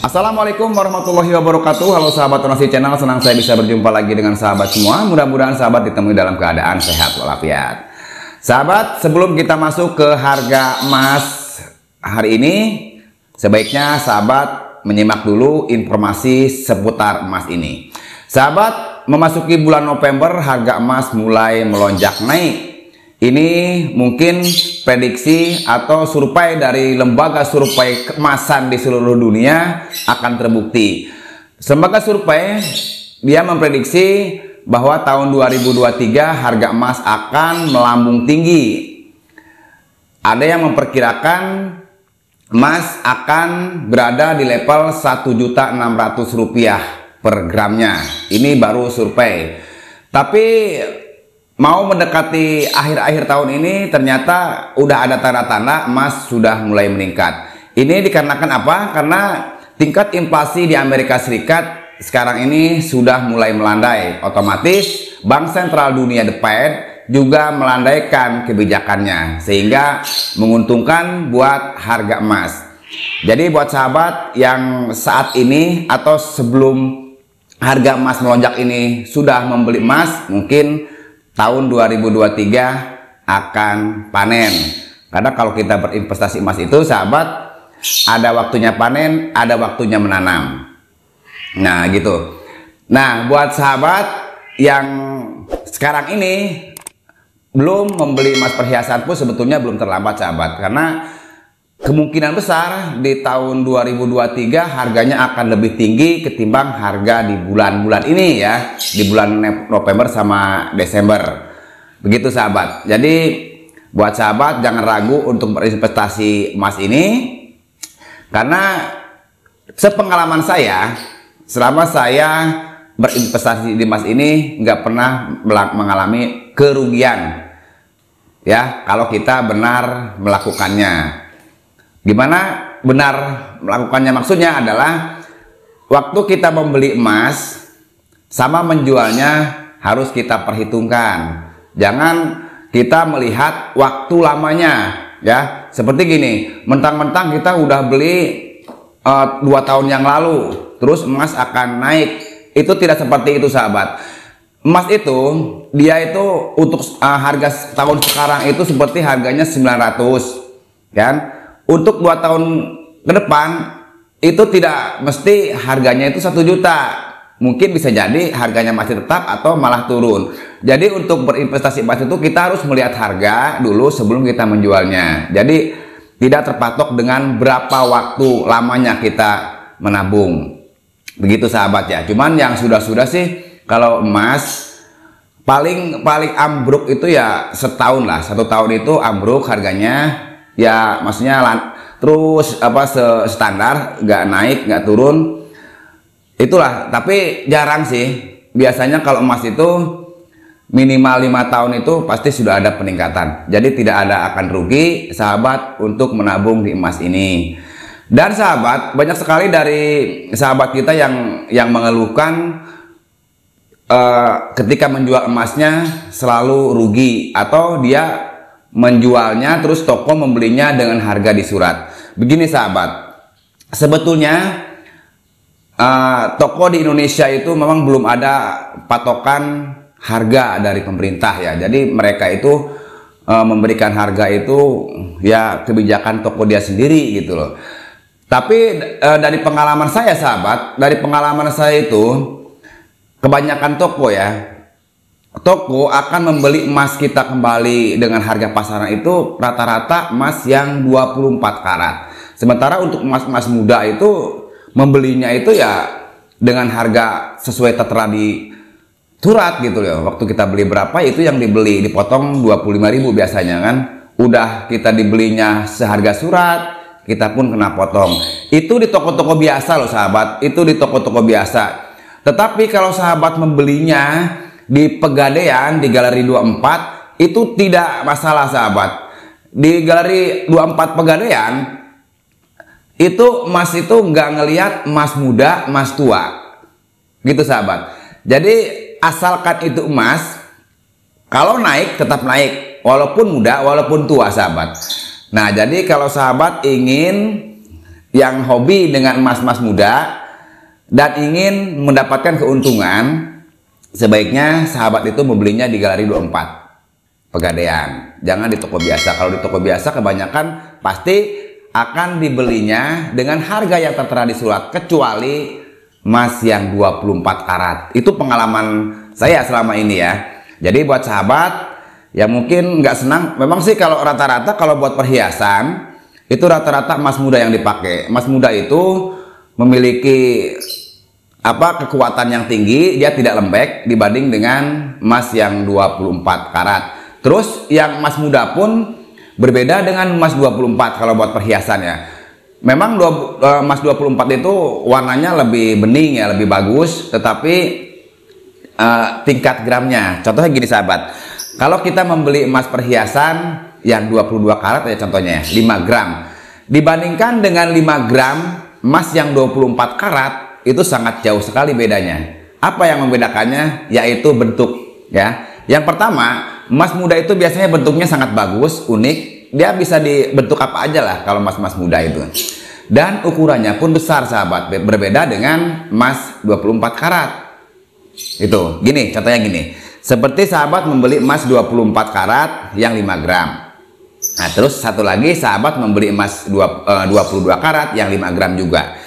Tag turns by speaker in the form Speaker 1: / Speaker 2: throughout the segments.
Speaker 1: Assalamualaikum warahmatullahi wabarakatuh. Halo sahabat Donasi Channel, senang saya bisa berjumpa lagi dengan sahabat semua. Mudah-mudahan sahabat ditemui dalam keadaan sehat walafiat. Sahabat, sebelum kita masuk ke harga emas hari ini, sebaiknya sahabat menyimak dulu informasi seputar emas ini. Sahabat, memasuki bulan November harga emas mulai melonjak naik. Ini mungkin prediksi atau survei dari lembaga survei keemasan di seluruh dunia akan terbukti. Lembaga survei dia memprediksi bahwa tahun 2023 harga emas akan melambung tinggi. Ada yang memperkirakan emas akan berada di level Rp1.600.000 per gramnya. Ini baru survei. Tapi mau mendekati akhir-akhir tahun ini ternyata udah ada tanda-tanda emas sudah mulai meningkat. Ini dikarenakan apa? Karena tingkat inflasi di Amerika Serikat sekarang ini sudah mulai melandai. Otomatis Bank Sentral Dunia The Fed juga melandaikan kebijakannya sehingga menguntungkan buat harga emas. Jadi buat sahabat yang saat ini atau sebelum harga emas melonjak ini sudah membeli emas, mungkin tahun 2023 akan panen. Karena kalau kita berinvestasi emas itu sahabat, ada waktunya panen, ada waktunya menanam. Nah gitu. Nah buat sahabat yang sekarang ini belum membeli emas perhiasan pun sebetulnya belum terlambat sahabat. Karena kemungkinan besar di tahun 2023 harganya akan lebih tinggi ketimbang harga di bulan-bulan ini ya, di bulan November sama Desember. Begitu sahabat. Jadi buat sahabat jangan ragu untuk berinvestasi emas ini, karena sepengalaman saya selama saya berinvestasi di emas ini nggak pernah mengalami kerugian ya kalau kita benar melakukannya. Gimana benar melakukannya? Maksudnya adalah waktu kita membeli emas sama menjualnya harus kita perhitungkan. Jangan kita melihat waktu lamanya ya. Seperti gini, mentang-mentang kita udah beli 2 tahun yang lalu terus emas akan naik. Itu tidak seperti itu sahabat. Emas itu dia itu untuk harga tahun sekarang itu seperti harganya 900 kan. Untuk 2 tahun ke depan itu tidak mesti harganya itu 1 juta. Mungkin bisa jadi harganya masih tetap atau malah turun. Jadi untuk berinvestasi emas itu kita harus melihat harga dulu sebelum kita menjualnya. Jadi tidak terpatok dengan berapa waktu lamanya kita menabung. Begitu sahabat ya. Cuman yang sudah-sudah sih kalau emas paling ambruk itu ya setahun lah. 1 tahun itu ambruk harganya. Ya maksudnya terus apa standar, nggak naik nggak turun, itulah. Tapi jarang sih, biasanya kalau emas itu minimal 5 tahun itu pasti sudah ada peningkatan. Jadi tidak ada akan rugi sahabat untuk menabung di emas ini. Dan sahabat, banyak sekali dari sahabat kita yang mengeluhkan ketika menjual emasnya selalu rugi atau dia menjualnya terus toko membelinya dengan harga di surat. Begini sahabat, sebetulnya toko di Indonesia itu memang belum ada patokan harga dari pemerintah ya. Jadi mereka itu memberikan harga itu ya kebijakan toko dia sendiri gitu loh. Tapi dari pengalaman saya sahabat, dari pengalaman saya itu kebanyakan toko ya, toko akan membeli emas kita kembali dengan harga pasaran itu rata-rata emas yang 24 karat. Sementara untuk emas-emas muda itu membelinya itu ya dengan harga sesuai tertera di surat gitu loh. Waktu kita beli berapa itu yang dibeli, dipotong 25.000 biasanya kan. Udah kita dibelinya seharga surat, kita pun kena potong. Itu di toko-toko biasa loh sahabat, itu di toko-toko biasa. Tetapi kalau sahabat membelinya di Pegadaian, di Galeri 24 itu tidak masalah sahabat. Di Galeri 24 Pegadaian itu emas itu nggak ngelihat emas muda, emas tua gitu sahabat. Jadi asalkan itu emas, kalau naik tetap naik walaupun muda walaupun tua sahabat. Nah jadi kalau sahabat ingin yang hobi dengan emas-emas muda dan ingin mendapatkan keuntungan, sebaiknya sahabat itu membelinya di Galeri 24 Pegadaian. Jangan di toko biasa. Kalau di toko biasa kebanyakan pasti akan dibelinya dengan harga yang tertera di surat, kecuali emas yang 24 karat. Itu pengalaman saya selama ini ya. Jadi buat sahabat yang mungkin nggak senang, memang sih kalau rata-rata kalau buat perhiasan itu rata-rata emas muda yang dipakai. Emas muda itu memiliki kekuatan yang tinggi, dia tidak lembek dibanding dengan emas yang 24 karat. Terus yang emas muda pun berbeda dengan emas 24 kalau buat perhiasan ya. Memang emas 24 itu warnanya lebih bening ya, lebih bagus, tetapi tingkat gramnya. Contohnya gini sahabat, kalau kita membeli emas perhiasan yang 22 karat ya contohnya 5 gram, dibandingkan dengan 5 gram emas yang 24 karat, itu sangat jauh sekali bedanya. Apa yang membedakannya? Yaitu bentuk ya. Yang pertama, emas muda itu biasanya bentuknya sangat bagus, unik. Dia bisa dibentuk apa aja lah kalau emas-emas muda itu. Dan ukurannya pun besar sahabat, berbeda dengan emas 24 karat. Itu, gini, contohnya gini. Seperti sahabat membeli emas 24 karat yang 5 gram. Nah, terus satu lagi sahabat membeli emas 22 karat yang 5 gram juga.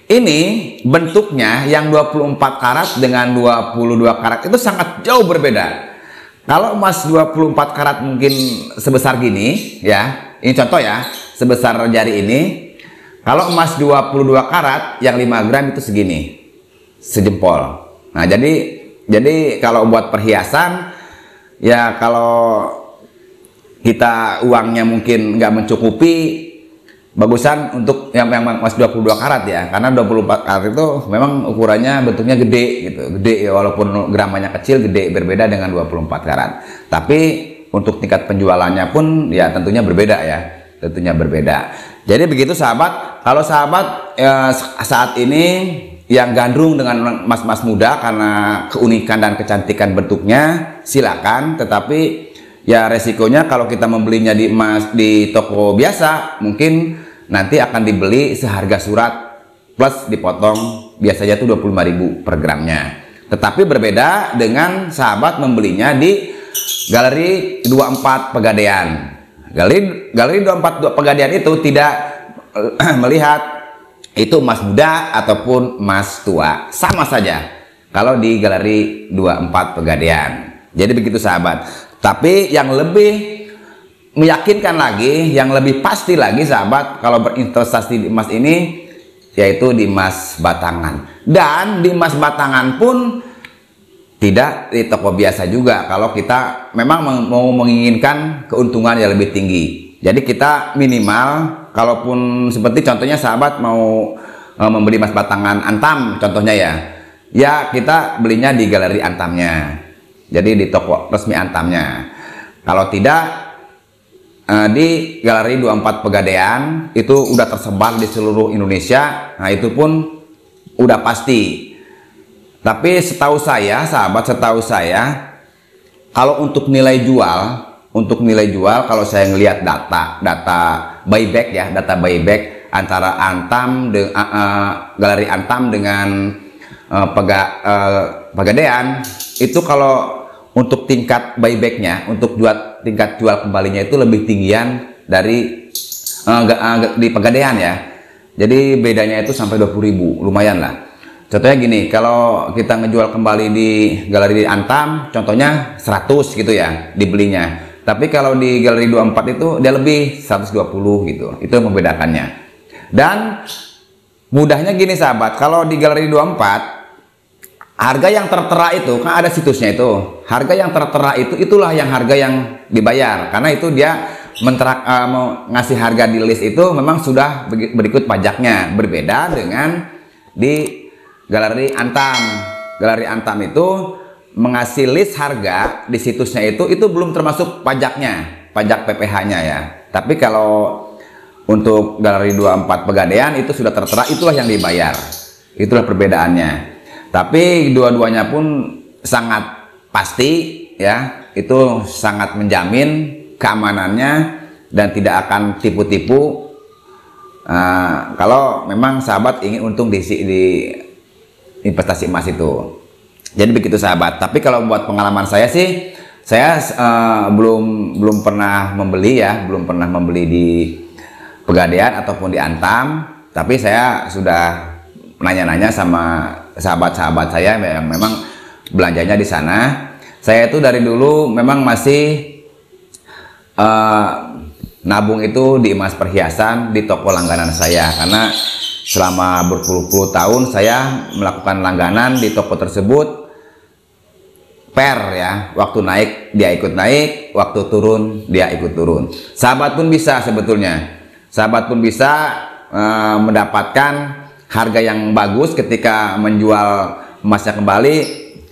Speaker 1: Ini bentuknya yang 24 karat dengan 22 karat itu sangat jauh berbeda. Kalau emas 24 karat mungkin sebesar gini ya, ini contoh ya, sebesar jari ini. Kalau emas 22 karat yang 5 gram itu segini, sejempol. Nah jadi kalau buat perhiasan ya, kalau kita uangnya mungkin nggak mencukupi, bagusan untuk yang emas 22 karat ya, karena 24 karat itu memang ukurannya bentuknya gede gitu, gede ya, walaupun gramanya kecil gede, berbeda dengan 24 karat. Tapi untuk tingkat penjualannya pun ya tentunya berbeda ya, tentunya berbeda. Jadi begitu sahabat, kalau sahabat saat ini yang gandrung dengan emas-emas muda karena keunikan dan kecantikan bentuknya, silakan, tetapi ya resikonya kalau kita membelinya di emas di toko biasa, mungkin nanti akan dibeli seharga surat plus dipotong, biasanya tuh 25.000 per gramnya. Tetapi berbeda dengan sahabat membelinya di Galeri 24 Pegadaian. Galeri 24 Pegadaian itu tidak melihat itu emas muda ataupun emas tua, sama saja kalau di Galeri 24 Pegadaian. Jadi begitu sahabat. Tapi yang lebih meyakinkan lagi, yang lebih pasti lagi sahabat kalau berinvestasi di emas ini, yaitu di emas batangan. Dan di emas batangan pun tidak di toko biasa juga kalau kita memang mau menginginkan keuntungan yang lebih tinggi. Jadi kita minimal, kalaupun seperti contohnya sahabat mau membeli emas batangan Antam contohnya ya kita belinya di Galeri Antamnya. Jadi di toko resmi Antamnya. Kalau tidak di Galeri 24 Pegadaian itu udah tersebar di seluruh Indonesia. Nah itu pun udah pasti. Tapi setahu saya sahabat, setahu saya kalau untuk nilai jual kalau saya ngelihat data buyback ya, data buyback antara Antam Galeri Antam dengan Pegadaian itu, kalau untuk tingkat buybacknya, untuk tingkat jual kembalinya itu lebih tinggian dari di Pegadaian ya. Jadi bedanya itu sampai 20.000, lumayan lah. Contohnya gini, kalau kita ngejual kembali di Galeri Antam contohnya 100 gitu ya dibelinya, tapi kalau di Galeri 24 itu dia lebih 120 gitu. Itu yang membedakannya. Dan mudahnya gini sahabat, kalau di Galeri 24 harga yang tertera itu kan ada situsnya itu. Harga yang tertera itu itulah yang harga yang dibayar, karena itu dia mau ngasih harga di list itu memang sudah berikut pajaknya. Berbeda dengan di Galeri Antam. Galeri Antam itu mengasih list harga di situsnya itu belum termasuk pajaknya, pajak PPh-nya ya. Tapi kalau untuk Galeri 24 Pegadaian itu sudah tertera, itulah yang dibayar. Itulah perbedaannya. Tapi dua-duanya pun sangat pasti ya, itu sangat menjamin keamanannya dan tidak akan tipu-tipu kalau memang sahabat ingin untung di investasi emas itu. Jadi begitu sahabat. Tapi kalau buat pengalaman saya sih, saya belum pernah membeli ya, belum pernah membeli di Pegadaian ataupun di Antam. Tapi saya sudah nanya-nanya sama sahabat-sahabat saya yang memang belanjanya di sana. Saya itu dari dulu memang masih nabung itu di emas perhiasan di toko langganan saya, karena selama berpuluh-puluh tahun saya melakukan langganan di toko tersebut. Ya, waktu naik dia ikut naik, waktu turun dia ikut turun. Sahabat pun bisa sebetulnya, sahabat pun bisa mendapatkan harga yang bagus ketika menjual emasnya kembali,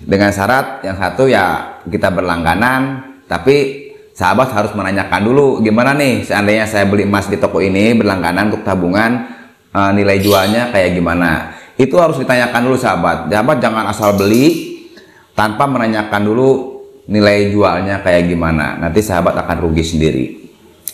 Speaker 1: dengan syarat yang satu ya kita berlangganan. Tapi sahabat harus menanyakan dulu, gimana nih seandainya saya beli emas di toko ini berlangganan untuk tabungan, nilai jualnya kayak gimana? Itu harus ditanyakan dulu sahabat. Sahabat jangan asal beli tanpa menanyakan dulu nilai jualnya kayak gimana. Nanti sahabat akan rugi sendiri.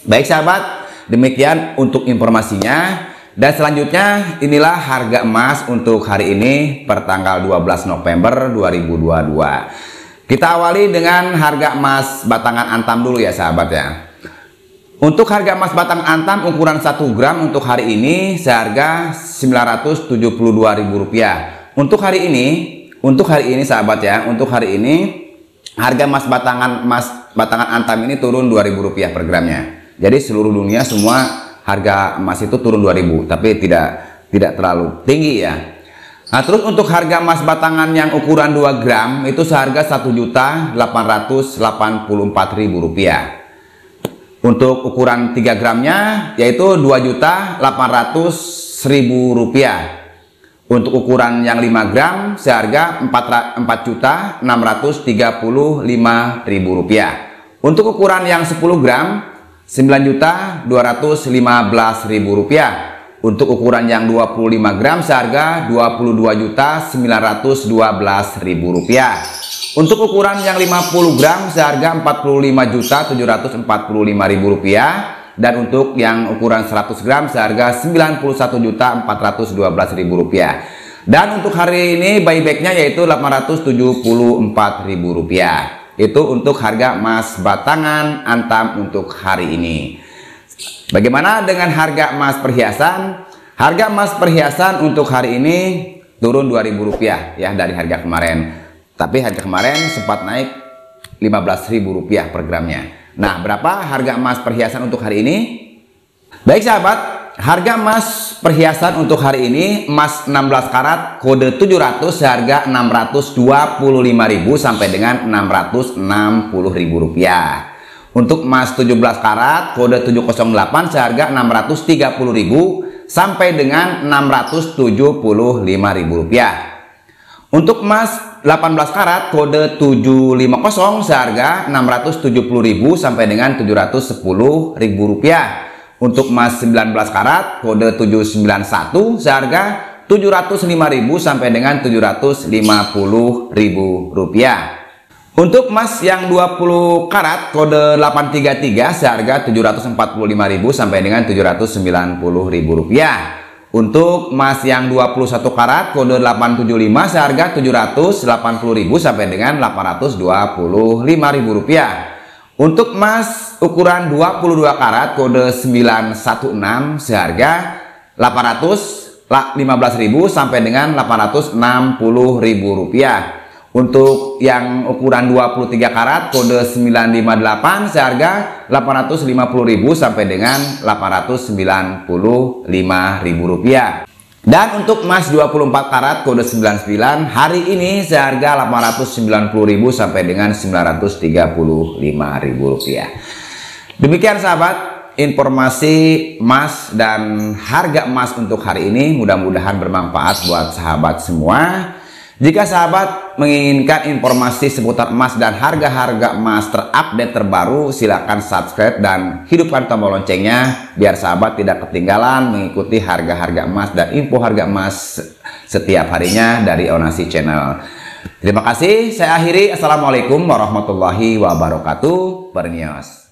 Speaker 1: Baik sahabat, demikian untuk informasinya. Dan selanjutnya inilah harga emas untuk hari ini pertanggal 12 November 2022. Kita awali dengan harga emas batangan Antam dulu ya sahabat ya. Untuk harga emas batang Antam ukuran 1 gram untuk hari ini seharga Rp972.000. Untuk hari ini sahabat ya, untuk hari ini harga emas batangan Antam ini turun Rp2.000 per gramnya. Jadi seluruh dunia semua harga emas itu turun 2.000, tapi tidak terlalu tinggi ya. Nah, terus untuk harga emas batangan yang ukuran 2 gram itu seharga Rp1.884.000. Untuk ukuran 3 gramnya yaitu Rp2.800.000. Untuk ukuran yang 5 gram seharga Rp4.635.000. Untuk ukuran yang 10 gram Rp9.215.000. Untuk ukuran yang 25 gram seharga Rp22.912.000. Untuk ukuran yang 50 gram seharga Rp45.745.000. Dan untuk yang ukuran 100 gram seharga Rp91.412.000. Dan untuk hari ini buybacknya yaitu Rp874.000. Itu untuk harga emas batangan Antam untuk hari ini. Bagaimana dengan harga emas perhiasan? Harga emas perhiasan untuk hari ini turun Rp2.000 ya dari harga kemarin. Tapi harga kemarin sempat naik Rp15.000 per gramnya. Nah, berapa harga emas perhiasan untuk hari ini? Baik sahabat, harga emas perhiasan untuk hari ini emas 16 karat kode 700 seharga Rp625.000 sampai dengan Rp660.000. Untuk emas 17 karat kode 708 seharga Rp630.000 sampai dengan Rp675.000. Untuk emas 18 karat kode 750 seharga Rp670.000 sampai dengan Rp710.000. Untuk emas 19 karat kode 791 seharga Rp705.000 sampai dengan Rp750.000. Untuk emas yang 20 karat kode 833 seharga Rp745.000 sampai dengan Rp790.000. Untuk emas yang 21 karat kode 875 seharga Rp780.000 sampai dengan Rp825.000. Untuk emas ukuran 22 karat kode 916 seharga Rp815.000 sampai dengan Rp860.000. Untuk yang ukuran 23 karat kode 958 seharga Rp850.000 sampai dengan Rp895.000. Dan untuk emas 24 karat kode 99 hari ini seharga Rp890.000 sampai dengan Rp935.000. Demikian sahabat informasi emas dan harga emas untuk hari ini, mudah-mudahan bermanfaat buat sahabat semua. Jika sahabat menginginkan informasi seputar emas dan harga-harga emas terupdate terbaru, silakan subscribe dan hidupkan tombol loncengnya biar sahabat tidak ketinggalan mengikuti harga-harga emas dan info harga emas setiap harinya dari Onasi Channel. Terima kasih, saya akhiri. Assalamualaikum warahmatullahi wabarakatuh. Bernios.